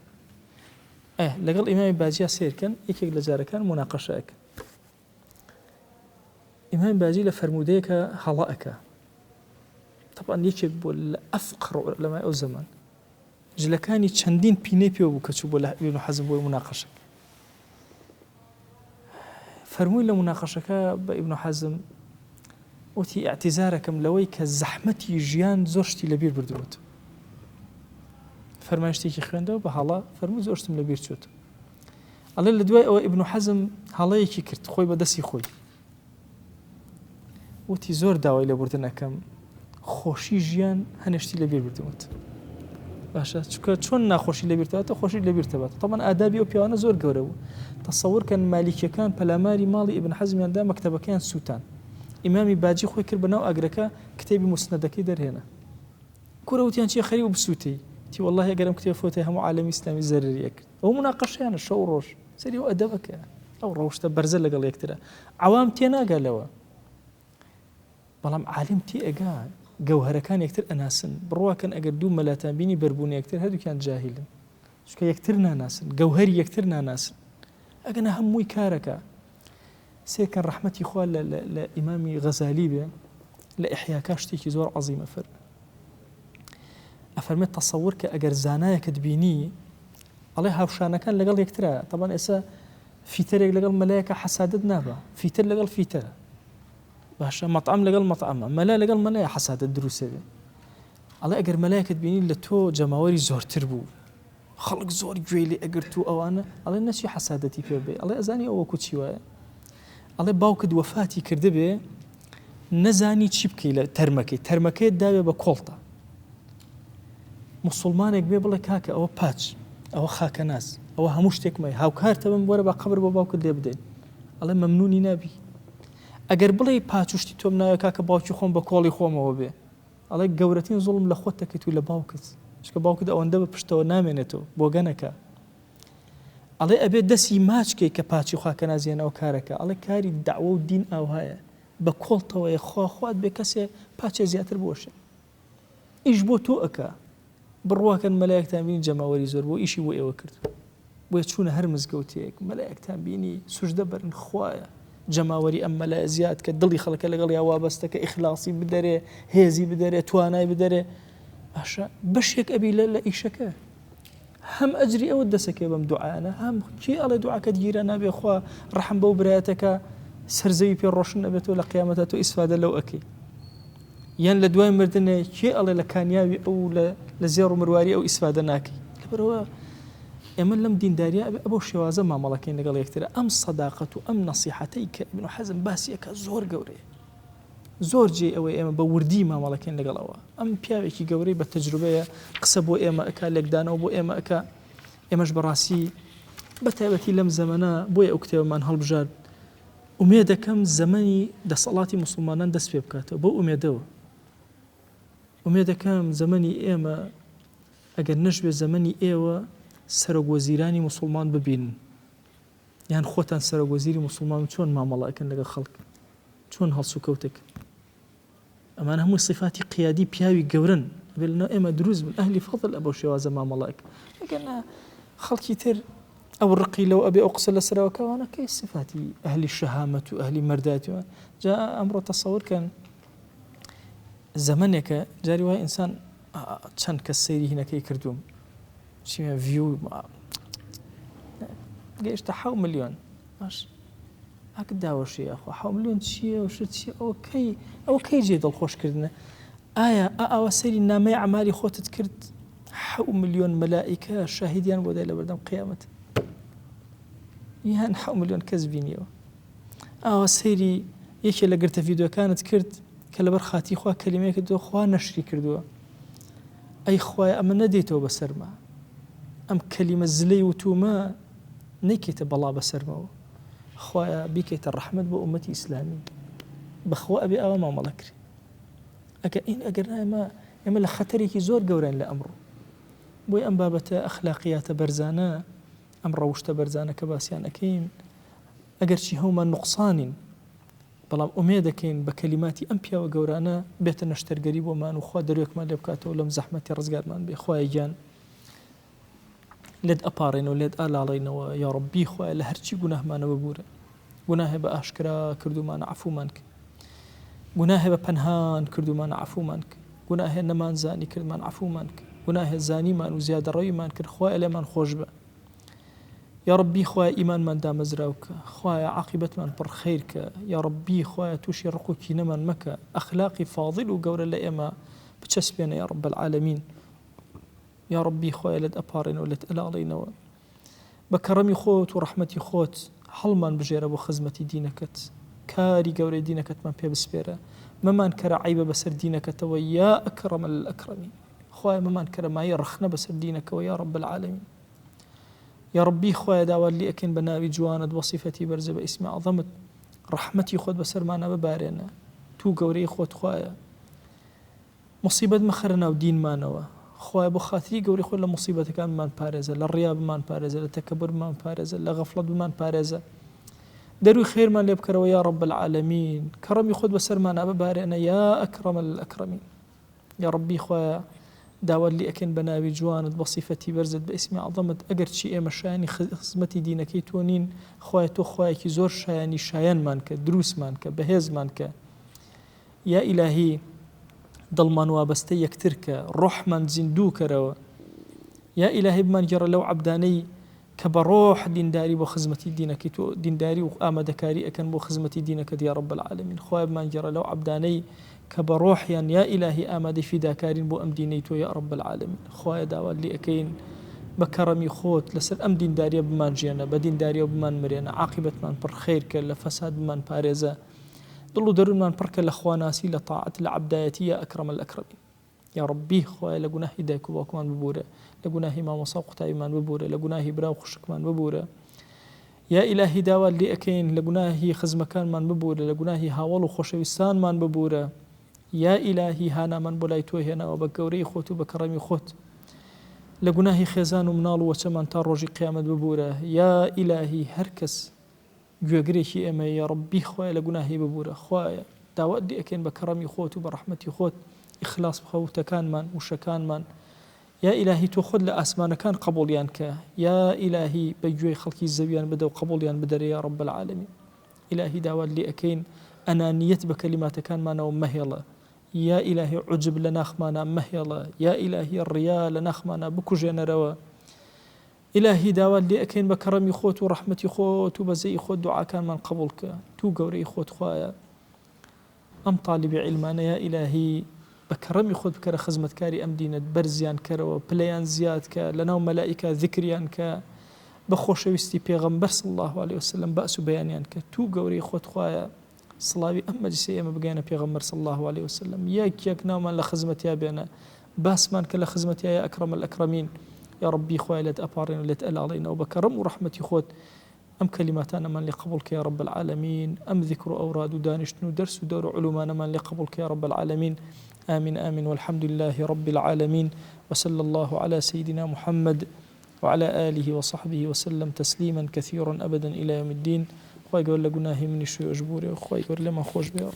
لەگەڵ ئیمامی باجیا سیرکەن یەکێک لە جارەکان مناقشەکە ئیمامی باجی لە فەرمودەیەکە هەڵەئەکە طبعا یەکێک بۆ لە ئەفقر عولەمای ئەو زەمان جلەکانی چەندین پینەی پێ بوو کە چوو بۆ لە ابن حزم بۆی مناقشە فەرمووی لە مناقشەکە بە ابن حزم وتی اعتزارەکەم لەوەی کە زەحمەتی ژیان زۆر شتی لەبیر بردووەت فەرمان شتێکی خوێندەوە بە هەڵا فەرمووی زۆر شتم لەبیر چوت ئەڵێ لە دوای ئەوە ابن حزم هەڵەیەکی کرد خۆی بە دەستی خۆی وتی زۆر داوای لەبوردنەکەم خۆشی ژیان هەنێشتی لەبیر بردووەت باشە چونکە چۆن ناخۆشی لەبیرتەوەتە خۆشی لەبیرتەوەت طبعا ئادابی ئەو پیاوانە زۆر گەورە بوو تەسەوورکەن مالیکیەکان پەلاماری ماڵی ابن حەزمیاندا مەکتەبەکەیان سووتان ئیمامی باجی خۆی کرد بەناو ئاگرەکە کتێبی موسنەدەکەی دەرهێنا کوورە وتیان چی خەری و بسووتەی تی والله ئەگەرم کتێب فۆتەی هەموو عالەمی ئیسلامی زەرریە کرد ئەو مناقەشەیانە شەو ڕۆژ سەری ئەو ئەدەبەکە ئەو ڕەوشتە بەرزە لەگەڵ یەکترە عەوام تێناگالەوە بەڵام عالم تێ ئەگا گەوهرەکان یەکتر ئەناسن بڕواکەن ئەگەر دوو مەلاتان بینی بەربوون یەکتر هەردووکیان جاهیلن چونکە یەکتر ناناسن گەوهەری یەکتر ناناسن ئەگەنە هەمووی کارەکە سێکەن ڕەحمەتی خوا لە ئیمامی غەزالی بێ لە ئیحیاکە شتێکی زۆر عەزیمە ئەفەرمێت تەسەوور کە ئەگەر زانایەکت بینی ئەڵێ هاوشانەکان لەگەڵ یەکترە طبعا ئێستا فیتەرێک لەگەڵ مەلایەکە حەسادت نابە فیتر لەگەڵ فیتەرە باشە مەطعەم لەگەڵ مەطعەمە مەلا لەگەڵ مەلایە حەسادت دروستە بێ ئەڵێ ئەگەر مەلایەکت بینی لە تۆ جەماوەری زۆرتر بوو خەڵک زۆر گوێی لێ ئەگرت و ئەوانە ئەڵێ نەچی حەسادەتی پێ بێ ئەڵێ ئەزانی ئەوە وەکو چی وایە ئەڵێ باوکت وەفاتی کردبێ نەزانی چی بکەی لە تەرمەکەیت داوێ بە کۆڵتە مسلمانێک بێ بڵێ کاکە ئەوە پاچ ئەوە خاکەناس ئەوە هەموو شتێکمای هاوکارتە بم وەرە بە قەبر بۆ باوکت لێ بدەین ئەڵێ مەمنونی نابی ئەگەر بڵێ پاچوشتی تۆم ناوێ کاکە باوکی خۆم بە کۆڵی خۆمەوە بێ ئەڵێ گەورەترین زوڵم لە خۆت دەکەیت و لە باوکت چکە باوکت ئەوەندە بە پشتەوە نامێنێتەوە بۆ گەنەکە ئەڵێ ئەبێ دەستی ماچکەی کە پاچی خاکەنازیێنەوە کارەکە ئەڵێ کاری داوە و دین ئاوهایە بە کۆڵتەوەی خوات بێ کەسێ پاچێ زیاتر بۆشێ ئیش بۆ تۆ ئەکا بڕواکەن مەلایەکتان بینی جەماوەری زۆر بۆ ئیشی بۆ ئێوە کرد بۆیە چوونە هەر مزگەوتێک مەلایەکتان بینی سوژدە بەرن خوایە جەماوەری ئەم مەلایە زیاد کە دڵی خەڵکە لەگەڵ یا وابەستەکە ئیخلاسی بدەرێ هێزی بدەرێ توانای بدەرێ باشە بەشێک ئەبی لە ئیشەکە هەم ئەجری ئەوە دەسەکێ بەم دوعایانە هەم کی ئەڵێ دوعاکەت گیرە نابێ خوا ڕەحم بەو برایەتەکە سەرزەوی پێ ڕۆشن ئەبێتەوە لە قیامەتە تۆ ئیسفادە لەو ئەکەی یان لە دوای مردنێ کێ ئەڵێ لە کامیاوی ئەو لە زێڕ و مرواری ئەو ئیسفادە ناکەی لەبەرەوە ئێمە لەم دینداریە ئەبێ شێوازە مامەڵەکەین لەگەڵ یەکترە ئەم سەداقەت و ئەم نەسیحەتەی کە ابن حەزم باسیەکە زۆر گەورەیە زۆر جێ ئەوەی ئێمە بە وردی مامەڵەکەین لەگەڵەوە ئەم پیاوێکی گەورەی بە تەجروبەیە قسە بۆ ئێمە ئەکا لێکدانەوە بۆ ئێمە ئەکا ئێمەش بەڕاستی بەتایبەتی لەم زەمانە بۆیە ئەو کتێبەمان هەڵبژارد ئومێدەکەم زەمەنی دەسەڵاتی موسڵمانان دەست پێ بکاتەوە بۆ ئومێدەوە ئومێدەکەم زەمەنی ئێمە ئەگەر نەشبێ زەمەنی ئێوە سەرۆگوەزیرانی موسڵمان ببینن یان خۆتان سەرۆگوەزیری موسڵمان چۆن مامەڵەکەن لەگەڵ خەڵک چۆن هەڵسوکەوتێک ئەمان هەموو صفاتی قیادی پیاوی گەورن بێلنەوە ئێمە دروست بن ئەهلی فەضل ئەبەو شێوازە مامەڵەک ئەگەنە خەڵکی تر ئەو ڕقی لەو ئەبێ ئەو قسە لەسەرەوەکەوانە کەی صفاتی ئەهلی شەهامەت و ئەهلی مەرداتیوە جا ئەمڕۆ تەسەوورکەن زەمانێکە جاری وای ئینسان چەند کەس سەیری هینەکەی کردووم چیمە ڤیو گەیشتە 7 ملیۆن باش ئەک داوەشی ئەخوا 7 ملیۆن چییە وشت چی ئەوە کەی جێ دڵخۆشکردنە ئایا ئەوە سەری نامەی عماری خۆتت کرد 7 ملیۆن مەلائیکە شاهیدیان بۆ دای لە بەردەم قیامەت یان 7 ملیۆن کەس بینیەوە ئەوە سەیری یەکێ لە گرتە ڤیدیۆکانت کرد کە لەبەر خاتی خوا کەلیمەیەکت دۆ خوا نەشری کردووە ئەی خوایە ئەمە نەدێتەوە بەسەرما ئەم کەلیمە زلەی وتومە نەیکێتە بەڵا بەسەرمەوە خوایە بیکەیتە ڕەحمەت بۆ ئومەتی ئیسلامی بەخوا ئەبێ ئەوە مامەڵە کرێ ئەگەر ئێمە لە خەتەرێکی زۆر گەورەین لە ئەمڕۆ بۆی ئەم بابەتە ئەخلاقیاتە بەرزانە ئەم ڕەوشتە بەرزانە کە باسییان ئەەکەین ئەگەرچی هەومان نوقسانین بەڵام ئومێ دەکەین بە کەلیماتی ئەم پیاوە گەورانە بێتە نەشتەرگەری بۆمان و خوا دەروێکمان لێ بکاتەوە لەم زەحمەتی ڕزگارمان بێ خوایە گیان لێت ئەپارڕێنەوە لێت ئالاڵێنەوە یا ڕەبی خوایە لە هەرچی گوناهمانەوە ببوورە گوناهێ بە ئاشکرا کردومانە عەفومان کرد گوناهێ بە پەنهان کردومانە عەفومان کرد گوناهێ نەمانزانی کردمان عەفومان کرد گوناهێ زانیمان و زیادەڕەویمان کرد خوایە لێمان خۆش بە یا ڕەبی خوایە ئیمانمان دامەزراوکە خوایە عاقیبەتمان پڕ خەیرکە یا ڕەبی خوایە تووشی ڕق و کینەمان مەکە ئەخلاقی فاضل و گەورە لە ئێمە بچەسپێنە یا ڕەب العالەمین یا ڕەبی خوایە لێت ئەپارڕێنەوە لێت ئەلاڵێنەوە بە کەڕەمی خۆت و ڕەحمەتی خۆت هەڵمان بژێرە بۆ خزمەتی دینەکەت کاری گەورەی دینەکەتمان پێ بسپێرە مەمان کەرە عیبە بەسەر دینەکەتەوە یا ئەکرەمە الئەکرەمین خوایە مەمان کەرە مایە ڕەخنە بەسەر دینەکەەوە یا ڕەب العالەمین یا ڕەبی خوایە داوات لێ ئەکەین بە ناوی جوانت بۆ سیفەتی بەرزە بە ئیسمی عەظەمت ڕەحمەتی خۆت بەسەرمانە ببارێنە تو گەورەی خۆت خوایە مصیبەت مەخەرە ناو دینمانەوە خوایە بۆ خاتری گەوری خۆت لە مصیبەتەکانمان پارێزە لە ڕیا بمان پارێزە لە تەکەبر بمان پارێزە لە غەفڵەت بمان پارێزە دەروی خێرمان لێ بکەرەوە یا ڕەب العالەمین کەڕەمی خۆت بەسەرمانە ببارێنە یا ئەکرەمە الئەکرەمین یا ڕەبی خوایە داوات لێ ئەکەین بە ناوی جوانت بە سیفەتی بەرزت بە ئیسمی عەظەمت ئەگەر چی ئێمە شایانی خزمەتی دینەکەی تۆ نین خوایە تۆ خوایەکی زۆر شایانی شایانمان کە دروستمان کە بەهێزمان کە یا ئیلاهی دڵمان وابەستە یەکتر کە ڕۆحمان زیندوو کەرەوە یا ئیلاهی بمان گێڕە لەو عەبدانەی کە بە ڕۆح دینداری بۆ خزمەتی دینەکەی تۆ دینداری و ئامادەکاری ئەکەن بۆ خزمەتی دینەکەت یا ڕەب العالەمین خوایە بمان گێڕە لەو عەبدانەی کە بە ڕۆحیان یا ئیلاهی ئامادەی فیداکارین بۆ ئەم دینەی تۆ یا ڕەب العالەمین خوایە داوات لێ ئەکەین بە کەڕەمی خۆت لەسەر ئەم دینداریە بمان ژێنە بە دینداریە بمان مرێنە عاقیبەتمان پڕ خەیر کە لە فەساد بمان پارێزە دڵ و دەروونمان پڕکە لە خواناسی لە تاعەت لە عەبدایەتی یا ئەکرەمە الئەکرەمین یا ڕەبی خوایە لە گوناهی دایک و باوکمان ببوورە لە گوناهی مامۆسا و قوتابیمان ببوورە لە گوناهی برا و خوشکمان ببوورە یا ئیلاهی داوات لێ ئەکەین لە گوناهی خزمەکانمان ببوورە لە گوناهی هاوڵ و خۆشەویستانمان ببوورە یا ئیلاهی هانامان بۆ لای تۆ هێناوە بە گەورەی خۆت و بە کەڕەمی خۆت لە گوناهی خێزان و مناڵ و وەچەمان تا ڕۆژی قیامەت ببوورە یا ئیلاهی هەر کەس گوێگرێکی ئێمە یا ڕەبی خوایە لە گوناهی ببوورە خوایە داوات لێ ئەکەین بە کەڕەمی خۆت و بە ڕەحمەتی خۆت ئیخلاص بخەوتەکانمان وشەکانمان یا ئیلاهی تۆ خۆت لە ئاسمانەکان قبوڵیان کە یا ئیلاهی بە گوێی خەڵکی زەویان بدە و قبوڵیان بدەرە یا ڕەب العالەمین ئیلاهی داوات لێ ئەکەین ئەنانیەت بە کەلیماتەکانمانەوە مەهێڵە یا ئیلاهی عوجب لە ناخمانە مەهێڵە یا ئیلاهی ڕیا لە ناخمانە بکوژێنەرەوە ئیلاهی داوات لێ ئەکەین بە کەڕەمی خۆت و ڕەحمەتی خۆت و بەزەی خۆت دوعاکانمان قبوڵ کە تو گەورەی خۆت خوایە ئەم طالبی عیلمانە یا ئیلاهی بە کەڕەمی خۆت بکەرە خزمەتکاری ئەم دینت بەرزیان کەرەوە پلەیان زیاد کە لەناو مەلائیکە ذکریان کە بە خۆشەویستی پێغەمبەر صلی الله عليه وسلم بەس و بەیانیان کە تو گەورەی خۆت خوایە سڵاوی ئەم مەجلیسەی ئێمە بگەینە پێغەمبەر صلی الله عليه وسلم یەک ناومان لە خزمەتیا بێنە باسمان کە لە خزمەتیا یا ئەکرەمە الئەکرەمین یا ڕەبی خوایە لێت ئەپاڕێن و لێت ئەلاڵێنەوە بە کەڕەم و ڕەحمەتی خۆت ئەم کەلیماتانەمان لێ قبوڵ کە یا ڕەب العالەمین ئەم ذیکر و ئەوراد و دانیشتن و دەرس و دەور و علومانەمان لێ قبوڵ کە یا ڕەب العالەمین آمين آمين والحمد لله رب العالمين وصلى الله على سيدنا محمد وعلى آله وصحبه وسلم تسليما كثيرا أبدا إلى يوم الدين خوي يقول لقناه مني شو أجبوري وخوي يقول لما خوش بيار